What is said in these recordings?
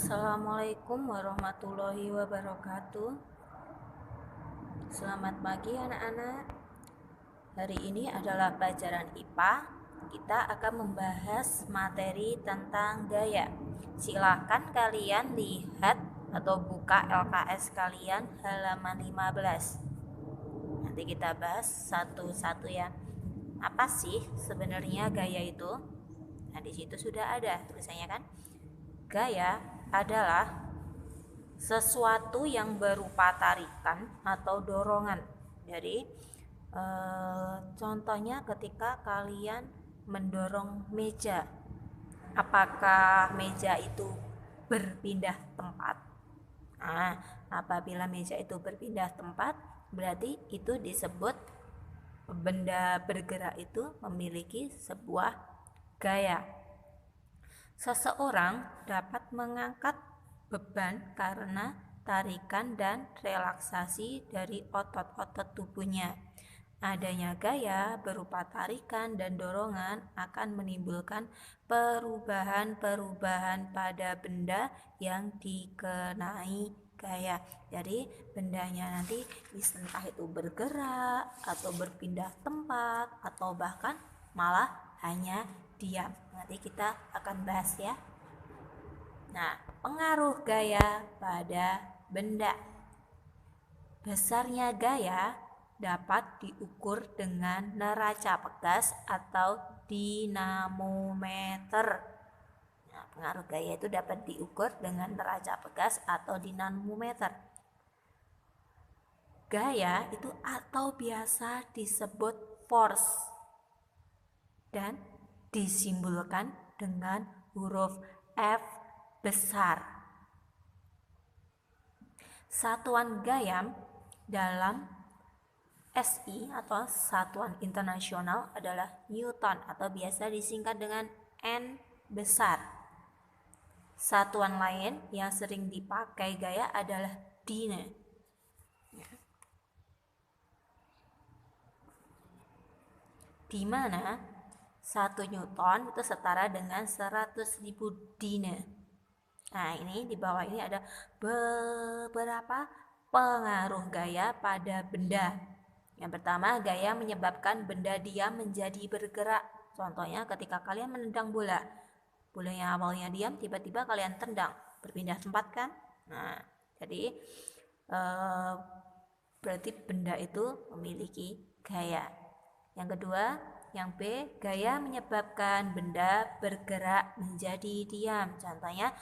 Assalamualaikum warahmatullahi wabarakatuh. Selamat pagi anak-anak. Hari ini adalah pelajaran IPA. Kita akan membahas materi tentang gaya. Silakan kalian lihat atau buka LKS kalian halaman 15. Nanti kita bahas satu-satu ya. Apa sih sebenarnya gaya itu? Nah, di situ sudah ada tulisannya kan? Gaya adalah sesuatu yang berupa tarikan atau dorongan. Jadi contohnya ketika kalian mendorong meja, apakah meja itu berpindah tempat? Nah, apabila meja itu berpindah tempat, berarti itu disebut benda bergerak itu memiliki sebuah gaya. Seseorang dapat mengangkat beban karena tarikan dan relaksasi dari otot-otot tubuhnya. Adanya gaya berupa tarikan dan dorongan akan menimbulkan perubahan-perubahan pada benda yang dikenai gaya. Jadi bendanya nanti bisa entah itu bergerak atau berpindah tempat atau bahkan malah hanya diam. Nanti kita akan bahas ya. Nah, pengaruh gaya pada benda. Besarnya gaya dapat diukur dengan neraca pegas atau dinamometer. Nah, pengaruh gaya itu dapat diukur dengan neraca pegas atau dinamometer. Gaya itu atau biasa disebut force dan disimbolkan dengan huruf F besar. Satuan gaya dalam SI atau satuan internasional adalah Newton atau biasa disingkat dengan N besar. Satuan lain yang sering dipakai gaya adalah Dine. Di mana 1 Newton itu setara dengan 100.000 Dine. Nah, ini di bawah ini ada beberapa pengaruh gaya pada benda. Yang pertama, gaya menyebabkan benda diam menjadi bergerak. Contohnya ketika kalian menendang bola. Bola yang awalnya diam, tiba-tiba kalian tendang. Berpindah tempat kan? Nah, jadi berarti benda itu memiliki gaya. Yang kedua, yang B, gaya menyebabkan benda bergerak menjadi diam. Contohnya,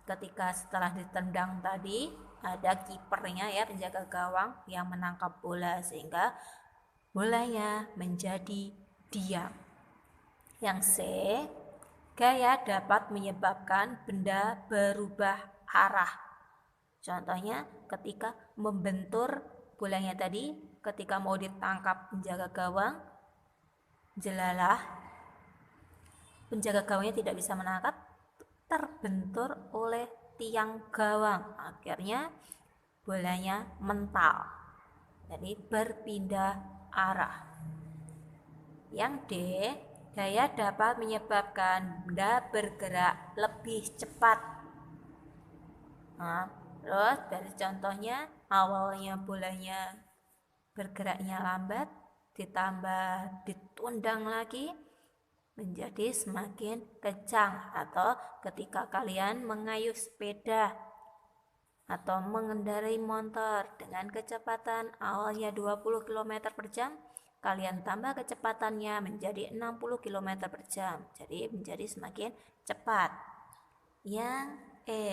ketika setelah ditendang tadi ada kipernya ya, penjaga gawang yang menangkap bola sehingga bolanya menjadi diam. Yang C, gaya dapat menyebabkan benda berubah arah. Contohnya ketika membentur bolanya tadi, ketika mau ditangkap penjaga gawang, jelalah penjaga gawangnya tidak bisa menangkap, terbentur oleh tiang gawang, akhirnya bolanya mental, jadi berpindah arah. Yang D, gaya dapat menyebabkan benda bergerak lebih cepat. Terus dari contohnya, awalnya bolanya bergeraknya lambat, ditambah ditundang lagi menjadi semakin kencang. Atau ketika kalian mengayuh sepeda atau mengendarai motor dengan kecepatan awalnya 20 km per jam, kalian tambah kecepatannya menjadi 60 km per jam, jadi menjadi semakin cepat. Yang E,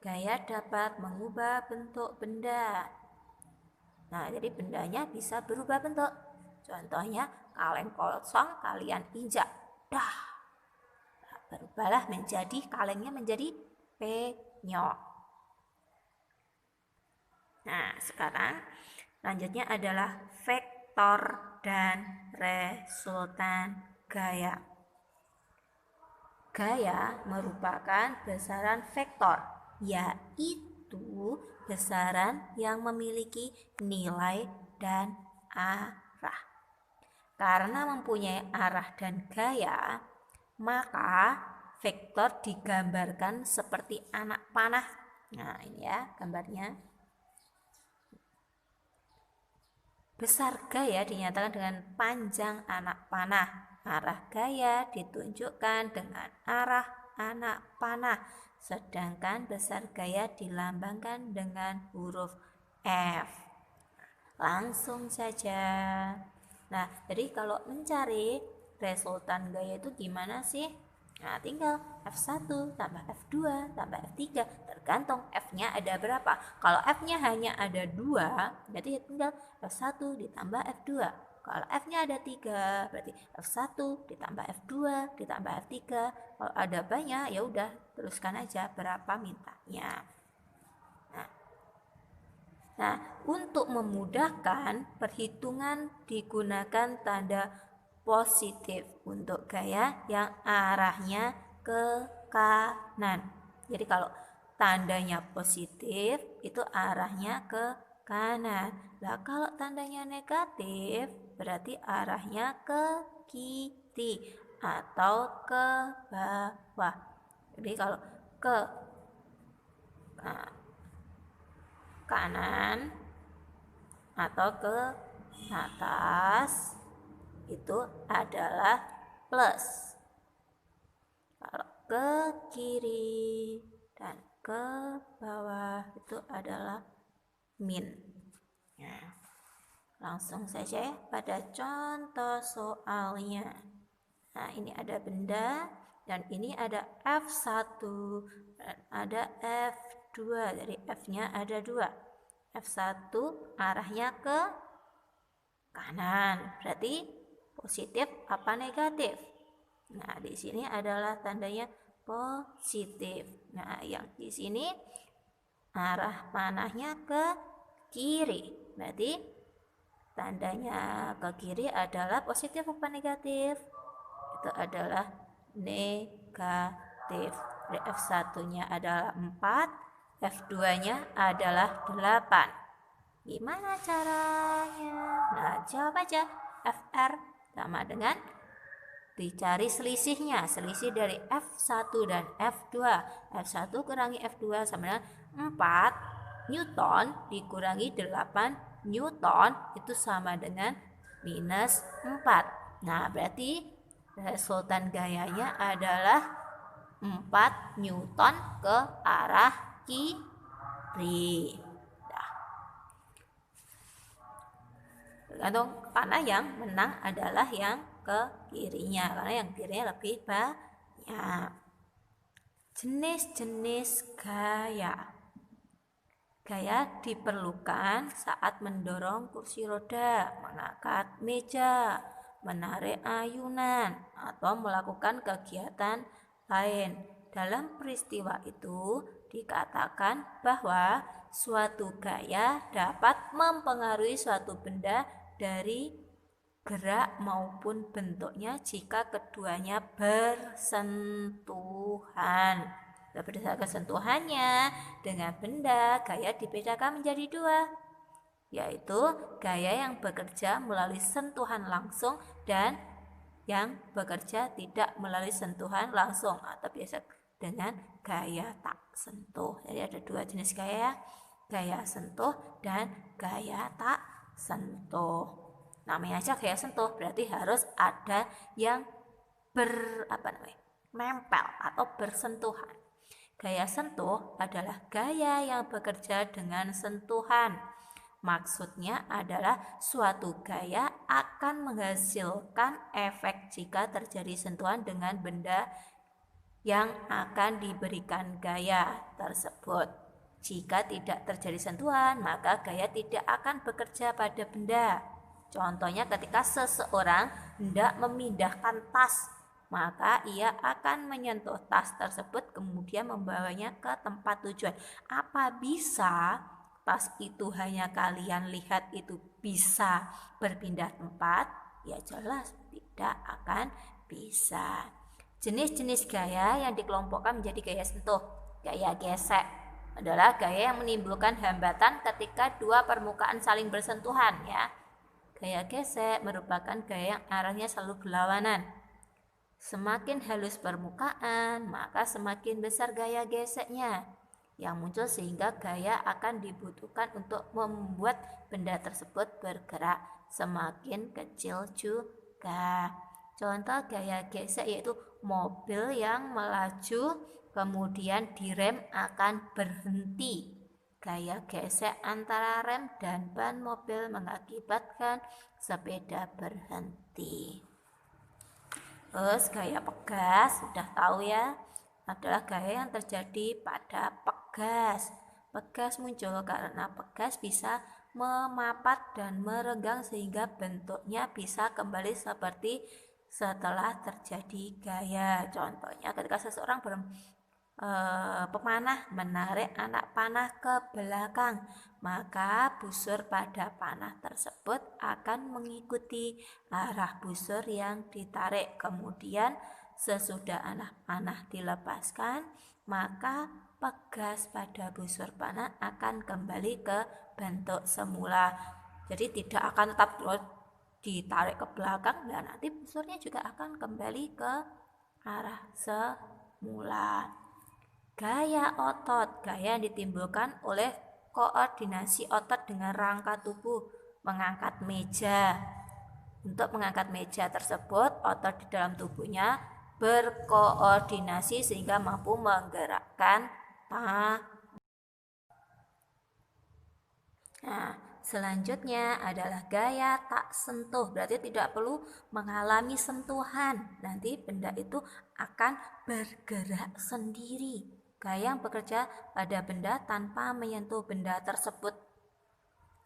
gaya dapat mengubah bentuk benda. Nah, jadi bendanya bisa berubah bentuk. Contohnya, kaleng kosong kalian injak, berubahlah menjadi, kalengnya menjadi penyok. Nah, sekarang lanjutnya adalah vektor dan resultan gaya. Gaya merupakan besaran vektor, yaitu besaran yang memiliki nilai dan arah. Karena mempunyai arah dan gaya, maka vektor digambarkan seperti anak panah. Nah, ini ya gambarnya. Besar gaya dinyatakan dengan panjang anak panah. Arah gaya ditunjukkan dengan arah anak panah. Sedangkan besar gaya dilambangkan dengan huruf F. Langsung saja. Nah, jadi kalau mencari resultan gaya itu gimana sih? Nah, tinggal F1 tambah F2 tambah F3, tergantung F-nya ada berapa. Kalau F-nya hanya ada 2, berarti tinggal F1 ditambah F2. Kalau F-nya ada 3, berarti F1 ditambah F2 ditambah F3. Kalau ada banyak, ya udah teruskan aja berapa mintanya. Nah, untuk memudahkan perhitungan digunakan tanda positif untuk gaya yang arahnya ke kanan. Jadi kalau tandanya positif itu arahnya ke kanan. Nah, kalau tandanya negatif berarti arahnya ke kiri atau ke bawah. Jadi kalau ke kanan atau ke atas itu adalah plus. Kalau ke kiri dan ke bawah itu adalah min. Nah, langsung saja pada contoh soalnya. Nah, ini ada benda dan ini ada F1 dan ada F2. Jadi F-nya ada 2. F1 arahnya ke kanan. Berarti positif apa negatif? Nah, di sini adalah tandanya positif. Nah, yang di sini arah panahnya ke kiri. Berarti tandanya ke kiri adalah positif apa negatif? Itu adalah negatif. F1-nya adalah 4, F2-nya adalah 8. Gimana caranya? Nah, jawab aja. FR sama dengan dicari selisihnya. Selisih dari F1 dan F2. F1 kurangi F2 sama dengan 4 Newton dikurangi 8 Newton itu sama dengan minus 4. Nah, berarti resultan gayanya adalah 4 Newton ke arah kiri. Tergantung karena yang menang adalah yang ke kirinya, karena yang kirinya lebih banyak. Jenis-jenis gaya. Gaya diperlukan saat mendorong kursi roda, mengangkat meja, menarik ayunan, atau melakukan kegiatan lain. Dalam peristiwa itu dikatakan bahwa suatu gaya dapat mempengaruhi suatu benda dari gerak maupun bentuknya jika keduanya bersentuhan. Berdasarkan sentuhannya dengan benda, gaya dibedakan menjadi 2, yaitu gaya yang bekerja melalui sentuhan langsung dan yang bekerja tidak melalui sentuhan langsung atau biasa dengan gaya tak sentuh. Jadi ada 2 jenis gaya, gaya sentuh dan gaya tak sentuh. Namanya aja gaya sentuh, berarti harus ada yang nempel atau bersentuhan. Gaya sentuh adalah gaya yang bekerja dengan sentuhan. Maksudnya adalah suatu gaya akan menghasilkan efek jika terjadi sentuhan dengan benda yang akan diberikan gaya tersebut. Jika tidak terjadi sentuhan, maka gaya tidak akan bekerja pada benda. Contohnya ketika seseorang hendak memindahkan tas, maka ia akan menyentuh tas tersebut kemudian membawanya ke tempat tujuan. Apa bisa tas itu hanya kalian lihat itu bisa berpindah tempat? Ya jelas tidak akan bisa. Jenis-jenis gaya yang dikelompokkan menjadi gaya sentuh. Gaya gesek adalah gaya yang menimbulkan hambatan ketika 2 permukaan saling bersentuhan, ya. Gaya gesek merupakan gaya yang arahnya selalu berlawanan. Semakin halus permukaan, maka semakin besar gaya geseknya yang muncul sehingga gaya akan dibutuhkan untuk membuat benda tersebut bergerak semakin kecil juga. Contoh gaya gesek yaitu mobil yang melaju kemudian direm akan berhenti. Gaya gesek antara rem dan ban mobil mengakibatkan sepeda berhenti. Terus gaya pegas, sudah tahu ya, adalah gaya yang terjadi pada pegas. Pegas muncul karena pegas bisa memapat dan merenggang sehingga bentuknya bisa kembali seperti setelah terjadi gaya. Contohnya ketika seseorang pemanah menarik anak panah ke belakang, maka busur pada panah tersebut akan mengikuti arah busur yang ditarik. Kemudian sesudah anak panah dilepaskan, maka pegas pada busur panah akan kembali ke bentuk semula. Jadi tidak akan tetap ditarik ke belakang dan nanti busurnya juga akan kembali ke arah semula. Gaya otot, gaya yang ditimbulkan oleh koordinasi otot dengan rangka tubuh. Mengangkat meja. Untuk mengangkat meja tersebut, otot di dalam tubuhnya berkoordinasi sehingga mampu menggerakkan tangan. Nah, selanjutnya adalah gaya tak sentuh, berarti tidak perlu mengalami sentuhan. Nanti benda itu akan bergerak sendiri. Gaya yang bekerja pada benda tanpa menyentuh benda tersebut.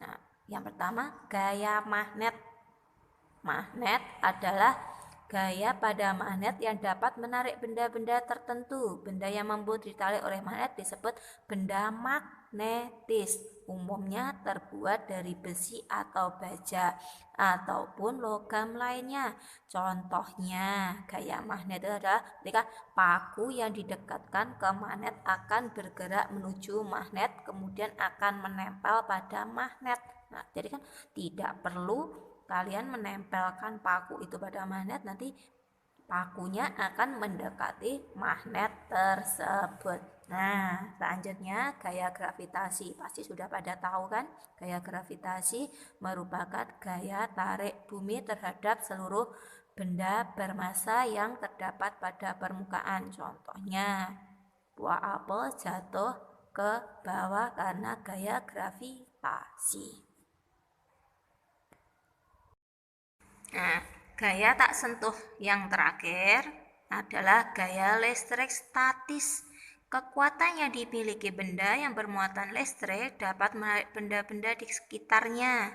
Nah, yang pertama gaya magnet. Magnet adalah gaya pada magnet yang dapat menarik benda-benda tertentu. Benda yang mampu ditarik oleh magnet disebut benda magnetis. Umumnya terbuat dari besi atau baja ataupun logam lainnya. Contohnya, gaya magnet itu adalah ketika paku yang didekatkan ke magnet akan bergerak menuju magnet, kemudian akan menempel pada magnet. Nah, jadi kan tidak perlu kalian menempelkan paku itu pada magnet, nanti pakunya akan mendekati magnet tersebut. Nah, selanjutnya gaya gravitasi. Pasti sudah pada tahu kan? Gaya gravitasi merupakan gaya tarik bumi terhadap seluruh benda bermassa yang terdapat pada permukaan. Contohnya, buah apel jatuh ke bawah karena gaya gravitasi. Nah, gaya tak sentuh yang terakhir adalah gaya listrik statis. Kekuatan yang dimiliki benda yang bermuatan listrik dapat menarik benda-benda di sekitarnya.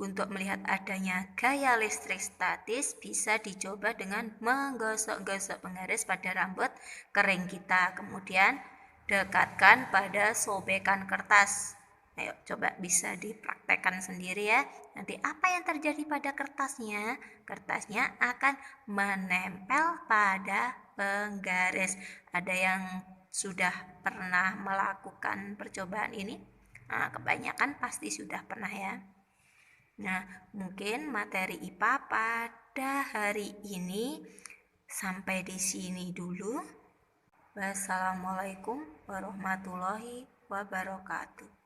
Untuk melihat adanya gaya listrik statis bisa dicoba dengan menggosok-gosok penggaris pada rambut kering kita. Kemudian dekatkan pada sobekan kertas. Ayo coba bisa dipraktekkan sendiri ya. Nanti apa yang terjadi pada kertasnya? Kertasnya akan menempel pada penggaris. Ada yang sudah pernah melakukan percobaan ini? Nah, kebanyakan pasti sudah pernah ya. Nah, mungkin materi IPA pada hari ini sampai di sini dulu. Wassalamualaikum warahmatullahi wabarakatuh.